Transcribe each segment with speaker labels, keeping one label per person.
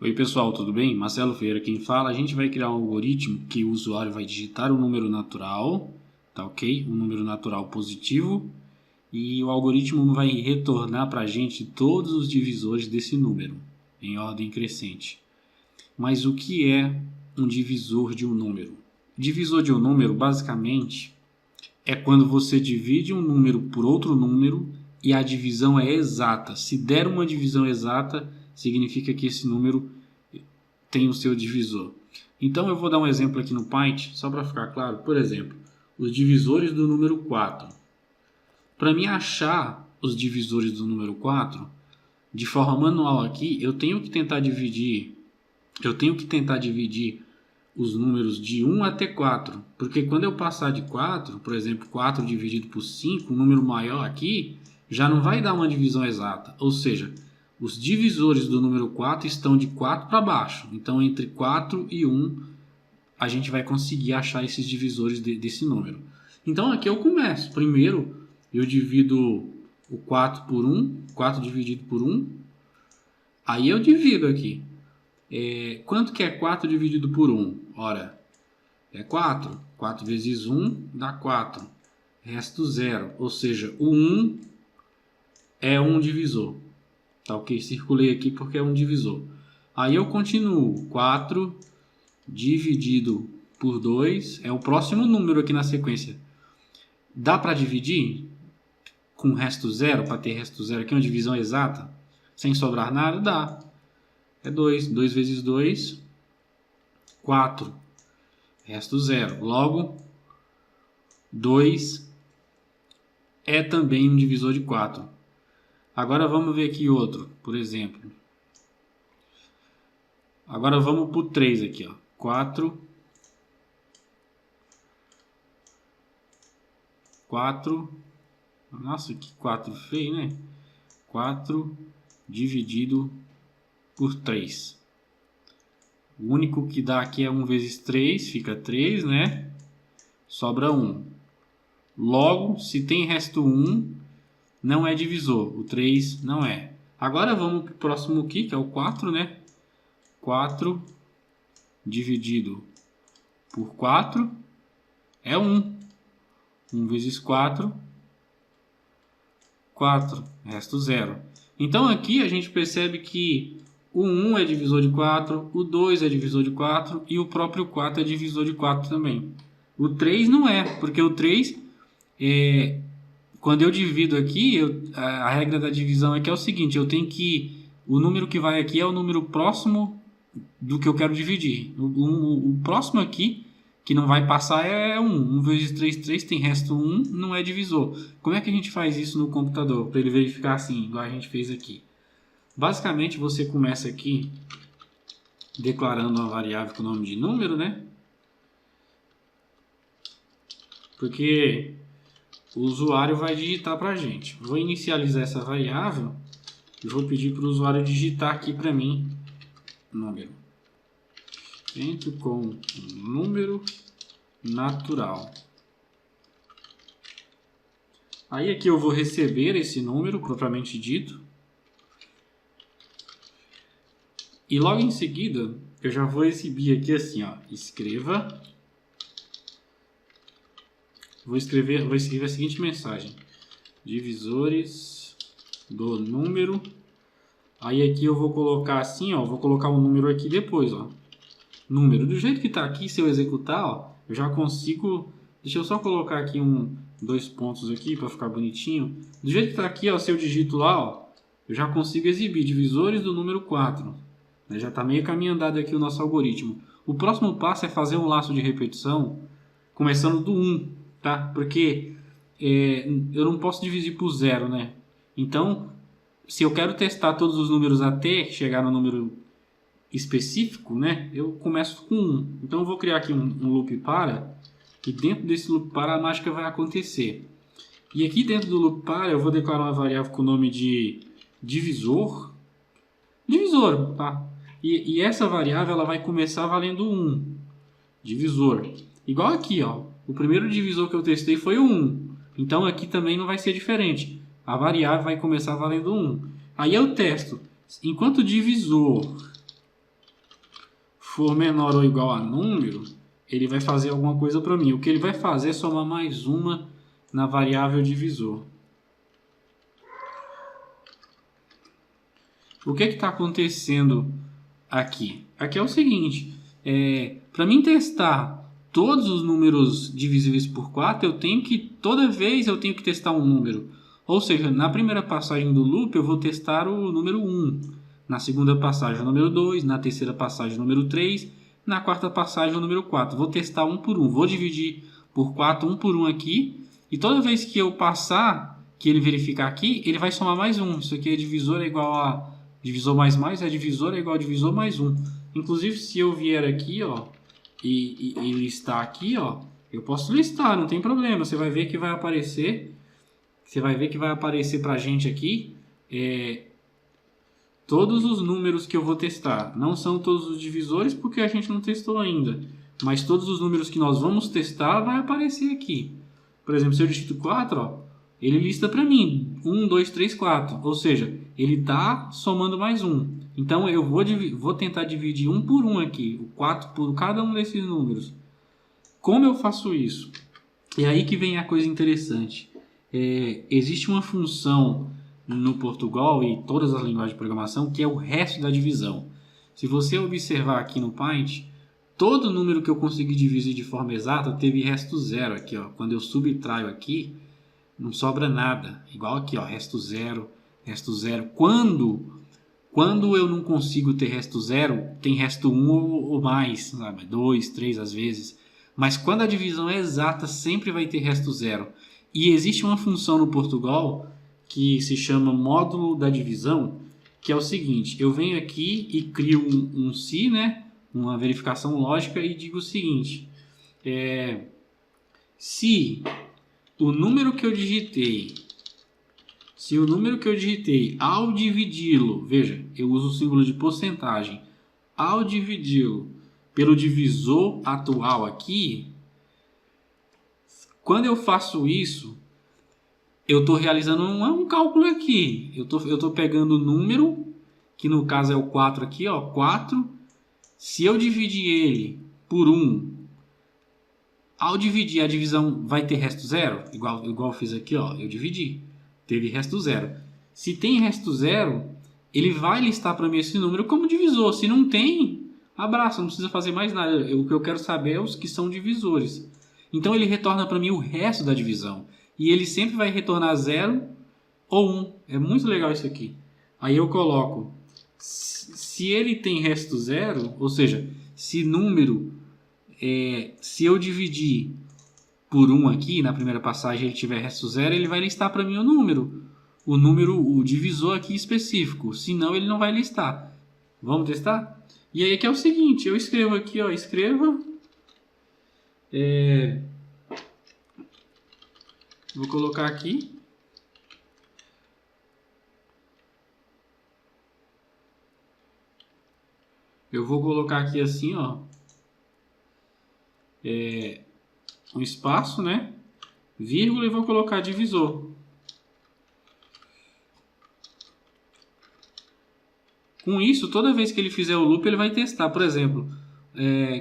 Speaker 1: Oi pessoal, tudo bem? Marcelo Ferreira quem fala. A gente vai criar um algoritmo que o usuário vai digitar um número natural, tá ok? Um número natural positivo, e o algoritmo vai retornar para a gente todos os divisores desse número, em ordem crescente. Mas o que é um divisor de um número? Divisor de um número, basicamente, é quando você divide um número por outro número e a divisão é exata. Se der uma divisão exata, significa que esse número tem o seu divisor. Então eu vou dar um exemplo aqui no Python, só para ficar claro. Por exemplo, os divisores do número 4. Para mim achar os divisores do número 4, de forma manual aqui, eu tenho que tentar dividir os números de 1 até 4, porque quando eu passar de 4, por exemplo, 4 dividido por 5, um número maior aqui, já não vai dar uma divisão exata, ou seja, os divisores do número 4 estão de 4 para baixo, então entre 4 e 1 a gente vai conseguir achar esses divisores desse número. Então aqui eu começo, primeiro eu divido o 4 por 1, 4 dividido por 1, aí eu divido aqui. Quanto que é 4 dividido por 1? Ora, é 4. 4 vezes 1 dá 4. Resto 0. Ou seja, o 1 é um divisor. Tá ok? Circulei aqui porque é um divisor. Aí eu continuo. 4 dividido por 2 é o próximo número aqui na sequência. Dá para dividir com resto 0? Para ter resto 0 aqui, uma divisão exata? Sem sobrar nada? Dá. É 2. 2 vezes 2, 4. Resto 0. Logo, 2 é também um divisor de 4. Agora vamos ver aqui outro, por exemplo. Agora vamos para o 3 aqui, ó. 4. 4. Nossa, que 4 feio, né? 4 dividido por 3. O único que dá aqui é 1 vezes 3, fica 3, né? Sobra 1. Logo, se tem resto 1, não é divisor. O 3 não é. Agora vamos para o próximo aqui, que é o 4, né? 4 dividido por 4 é 1. 1 vezes 4, 4. Resto 0. Então aqui a gente percebe que o 1 é divisor de 4, o 2 é divisor de 4 e o próprio 4 é divisor de 4 também. O 3 não é, porque o 3, quando eu divido aqui, a regra da divisão é o seguinte, eu tenho que, o número que vai aqui é o número próximo do que eu quero dividir. O próximo aqui, que não vai passar, é 1. 1 vezes 3, 3, tem resto 1, não é divisor. Como é que a gente faz isso no computador, para ele verificar assim, igual a gente fez aqui? Basicamente, você começa aqui declarando uma variável com o nome de número, né? Porque o usuário vai digitar para a gente. Vou inicializar essa variável e vou pedir para o usuário digitar aqui para mim número. Entro com um número natural. Aí aqui eu vou receber esse número propriamente dito. E logo em seguida, eu já vou exibir aqui assim, ó, vou escrever a seguinte mensagem: divisores do número. Aí aqui eu vou colocar assim, ó, vou colocar o número aqui depois, ó. Número. Do jeito que está aqui, se eu executar, ó, eu já consigo. Deixa eu só colocar aqui dois pontos aqui para ficar bonitinho. Do jeito que está aqui, ó, se eu digito lá, ó, eu já consigo exibir divisores do número 4. Já está meio caminho andado aqui o nosso algoritmo. O próximo passo é fazer um laço de repetição começando do 1, tá? Porque eu não posso dividir por 0, né? Então, se eu quero testar todos os números até chegar no número específico, né? Eu começo com 1. Então, eu vou criar aqui um loop para, e dentro desse loop para a mágica vai acontecer. E aqui dentro do loop para eu vou declarar uma variável com o nome de divisor, tá? E essa variável ela vai começar valendo 1. Divisor. Igual aqui, ó. O primeiro divisor que eu testei foi o 1. Então aqui também não vai ser diferente. A variável vai começar valendo 1. Aí eu testo. Enquanto divisor for menor ou igual a número, ele vai fazer alguma coisa para mim. O que ele vai fazer é somar mais uma na variável divisor. O que está acontecendo aqui? Aqui é o seguinte, para mim testar todos os números divisíveis por 4, toda vez eu tenho que testar um número. Ou seja, na primeira passagem do loop eu vou testar o número 1, na segunda passagem o número 2, na terceira passagem o número 3, na quarta passagem o número 4. Vou testar um por um, vou dividir por 4 um por um aqui, e toda vez que eu passar, que ele verificar aqui, ele vai somar mais um. Isso aqui é divisor é igual a divisor mais divisor é igual a divisor mais 1. Inclusive, se eu vier aqui, ó, e listar aqui, ó, eu posso listar, não tem problema. Você vai ver que vai aparecer, pra gente aqui, todos os números que eu vou testar. Não são todos os divisores, porque a gente não testou ainda. Mas todos os números que nós vamos testar vai aparecer aqui. Por exemplo, se eu digito 4, ó, ele lista para mim 1, 2, 3, 4. Ou seja, ele está somando mais um. Então eu vou tentar dividir um por um aqui, o 4 por cada um desses números. Como eu faço isso? É aí que vem a coisa interessante. Existe uma função no Portugal e todas as linguagens de programação que é o resto da divisão. Se você observar aqui no Paint, todo número que eu consegui dividir de forma exata teve resto zero aqui, ó. Quando eu subtraio aqui, não sobra nada. Igual aqui, ó, resto zero, resto zero. Quando eu não consigo ter resto zero, tem resto 1 ou mais, sabe? 2, 3 às vezes. Mas quando a divisão é exata, sempre vai ter resto zero. E existe uma função no Portugal que se chama módulo da divisão, que é o seguinte: eu venho aqui e crio um se, né? Uma verificação lógica, e digo o seguinte: se o número que eu digitei, ao dividi-lo, veja, eu uso o símbolo de porcentagem, ao dividi-lo pelo divisor atual aqui, quando eu faço isso, eu estou realizando um cálculo aqui. Eu tô pegando o número, que no caso é o 4 aqui, ó, 4. Se eu dividir ele por 1, ao dividir a divisão vai ter resto zero? Igual eu fiz aqui, ó, eu dividi. Teve resto zero. Se tem resto zero, ele vai listar para mim esse número como divisor. Se não tem, abraço, não precisa fazer mais nada. O que eu quero saber é os que são divisores. Então ele retorna para mim o resto da divisão. E ele sempre vai retornar 0 ou 1. É muito legal isso aqui. Aí eu coloco, se ele tem resto 0, ou seja, se eu dividir por 1 aqui, na primeira passagem ele tiver resto 0, ele vai listar para mim o divisor aqui específico. Senão ele não vai listar. Vamos testar? E aí que é o seguinte, eu escrevo aqui, ó, vou colocar aqui. Eu vou colocar aqui assim, ó. Um espaço, né? Vírgula, e vou colocar divisor. Com isso, toda vez que ele fizer o loop, ele vai testar. Por exemplo,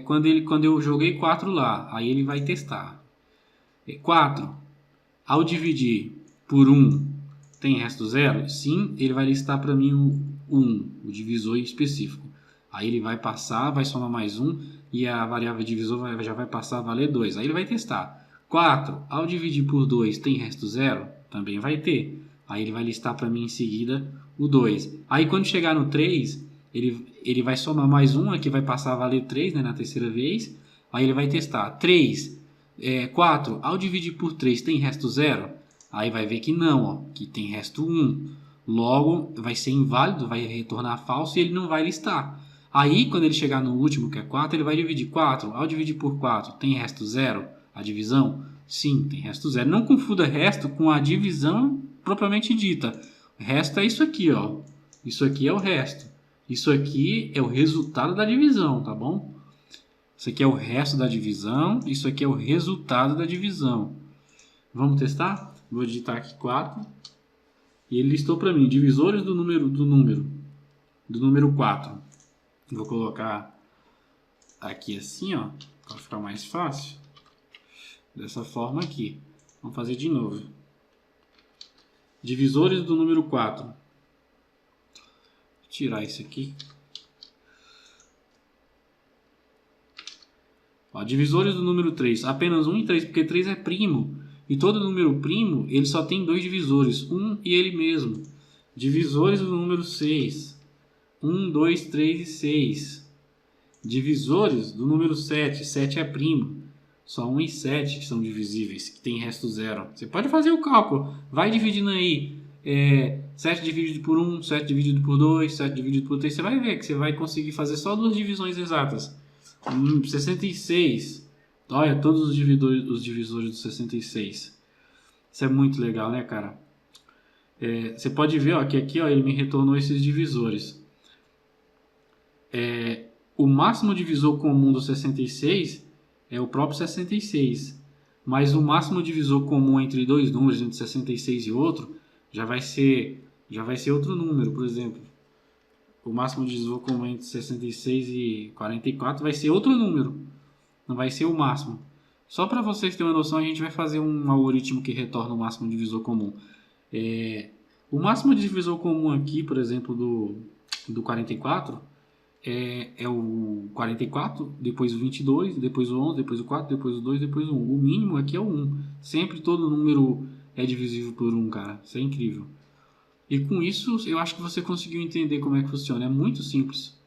Speaker 1: quando eu joguei 4 lá, aí ele vai testar. 4. Ao dividir por 1, tem resto 0? Sim, ele vai listar para mim o 1, o divisor específico. Aí ele vai passar, vai somar mais 1, e a variável divisor já vai passar a valer 2. Aí ele vai testar. 4, ao dividir por 2, tem resto 0? Também vai ter. Aí ele vai listar para mim em seguida o 2. Aí quando chegar no 3, ele vai somar mais 1, aqui vai passar a valer 3, né, na terceira vez. Aí ele vai testar. 4, ao dividir por 3, tem resto 0? Aí vai ver que não, ó, que tem resto 1. Logo, vai ser inválido, vai retornar falso e ele não vai listar. Aí, quando ele chegar no último, que é 4, ele vai dividir 4. Ao dividir por 4, tem resto 0? A divisão? Sim, tem resto 0. Não confunda resto com a divisão propriamente dita. Resto é isso aqui, ó. Isso aqui é o resto. Isso aqui é o resultado da divisão, tá bom? Isso aqui é o resto da divisão. Isso aqui é o resultado da divisão. Vamos testar? Vou digitar aqui 4. E ele listou para mim divisores do número 4. Vou colocar aqui assim, ó, para ficar mais fácil. Dessa forma aqui. Vamos fazer de novo. Divisores do número 4. Vou tirar isso aqui. Ó, divisores do número 3. Apenas 1 e 3, porque 3 é primo. E todo número primo, ele só tem dois divisores. 1 e ele mesmo. Divisores do número 6. 1, 2, 3 e 6. Divisores do número 7. 7 é primo. Só 1 e 7 que são divisíveis, que tem resto 0. Você pode fazer o cálculo. Vai dividindo aí. 7 dividido por 1, 7 dividido por 2, 7 dividido por 3. Você vai ver que você vai conseguir fazer só duas divisões exatas. 66. Olha, todos os divisores do 66. Isso é muito legal, né, cara? Você pode ver ó, que aqui ó, ele me retornou esses divisores. O máximo divisor comum do 66 é o próprio 66. Mas o máximo divisor comum entre dois números, entre 66 e outro, já vai ser outro número. Por exemplo, o máximo divisor comum entre 66 e 44 vai ser outro número. Não vai ser o máximo. Só para vocês terem uma noção, a gente vai fazer um algoritmo que retorna o máximo divisor comum. O máximo divisor comum aqui, por exemplo, do 44 é o 44, depois o 22, depois o 11, depois o 4, depois o 2, depois o 1. O mínimo aqui é o 1. Sempre todo número é divisível por 1, cara. Isso é incrível. E com isso, eu acho que você conseguiu entender como é que funciona. É muito simples.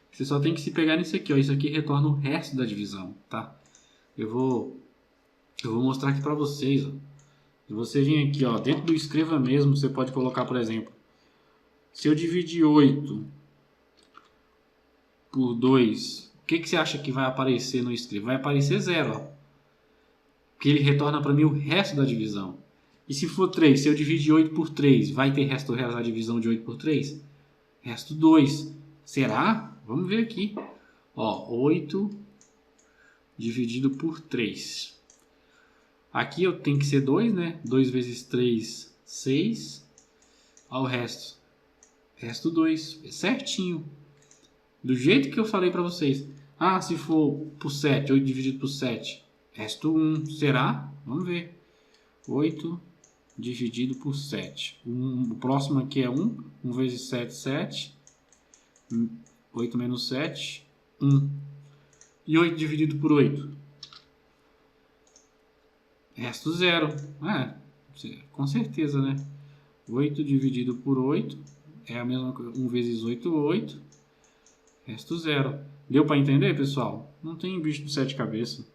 Speaker 1: Você só tem que se pegar nisso aqui, ó. Isso aqui retorna o resto da divisão, tá? Eu vou mostrar aqui para vocês, ó. Se você vir aqui, ó, dentro do escreva mesmo, você pode colocar, por exemplo, se eu dividir 8 por 2, o que você acha que vai aparecer no escreva? Vai aparecer 0, ó. Porque ele retorna para mim o resto da divisão. E se for 3, se eu dividir 8 por 3, vai ter resto real da divisão de 8 por 3? Resto 2. Será? Vamos ver aqui. Ó, 8 dividido por 3. Aqui eu tenho que ser 2, né? 2 vezes 3, 6. Ó, o resto. Resto 2. É certinho. Do jeito que eu falei para vocês. Ah, se for por 7, 8 dividido por 7. Resto 1. Será? Vamos ver. 8 dividido por 7. O próximo aqui é 1. 1 vezes 7, 7. 8 menos 7, 1. E 8 dividido por 8? Resto 0. Com certeza, né? 8 dividido por 8 é a mesma coisa. 1 vezes 8, 8. Resto 0. Deu para entender, pessoal? Não tem bicho de 7 cabeças.